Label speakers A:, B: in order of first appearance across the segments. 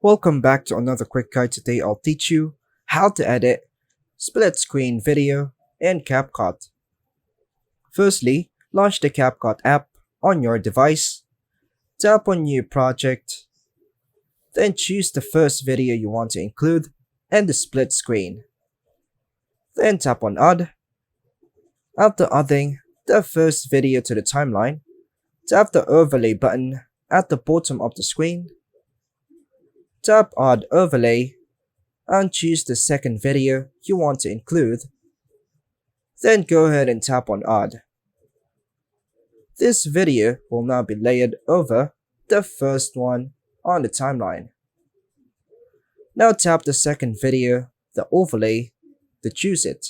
A: Welcome back to another quick guide. Today I'll teach you how to edit split screen video in CapCut. Firstly, launch the CapCut app on your device, tap on New Project, then choose the first video you want to include and the split screen. Then tap on Add. After adding the first video to the timeline, tap the Overlay button at the bottom of the screen. Tap Add Overlay and choose the second video you want to include. Then go ahead and tap on Add. This video will now be layered over the first one on the timeline. Now tap the second video, the overlay, to choose it.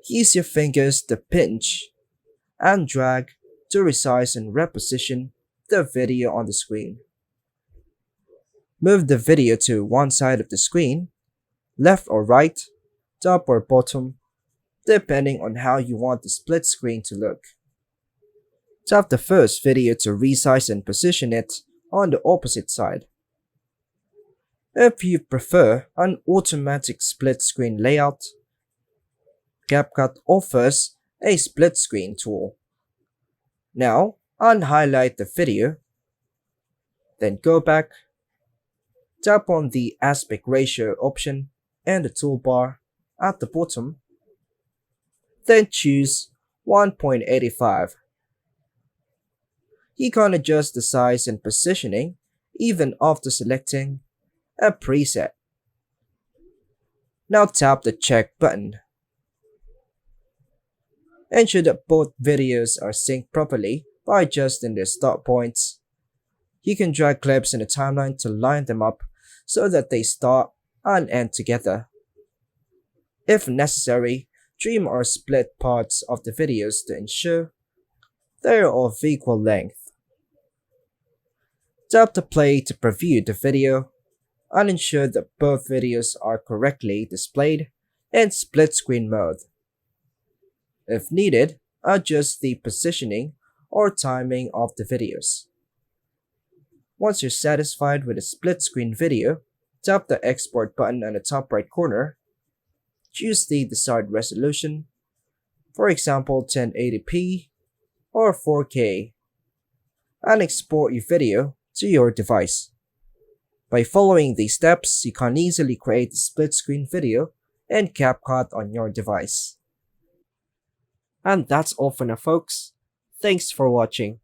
A: Use your fingers to pinch and drag to resize and reposition the video on the screen. Move the video to one side of the screen, left or right, top or bottom, depending on how you want the split screen to look. Tap the first video to resize and position it on the opposite side. If you prefer an automatic split screen layout, CapCut offers a split screen tool. Now, unhighlight the video, then go back, tap on the aspect ratio option and the toolbar at the bottom, then choose 1.85. You can adjust the size and positioning even after selecting a preset. Now tap the check button. Ensure that both videos are synced properly by adjusting their start points. You can drag clips in the timeline to line them up so that they start and end together. If necessary, trim or split parts of the videos to ensure they are of equal length. Tap the play to preview the video and ensure that both videos are correctly displayed in split screen mode. If needed, adjust the positioning or timing of the videos. Once you're satisfied with a split screen video, tap the export button on the top right corner, choose the desired resolution, for example 1080p or 4K, and export your video to your device. By following these steps, you can easily create a split screen video in CapCut on your device. And that's all for now, folks. Thanks for watching.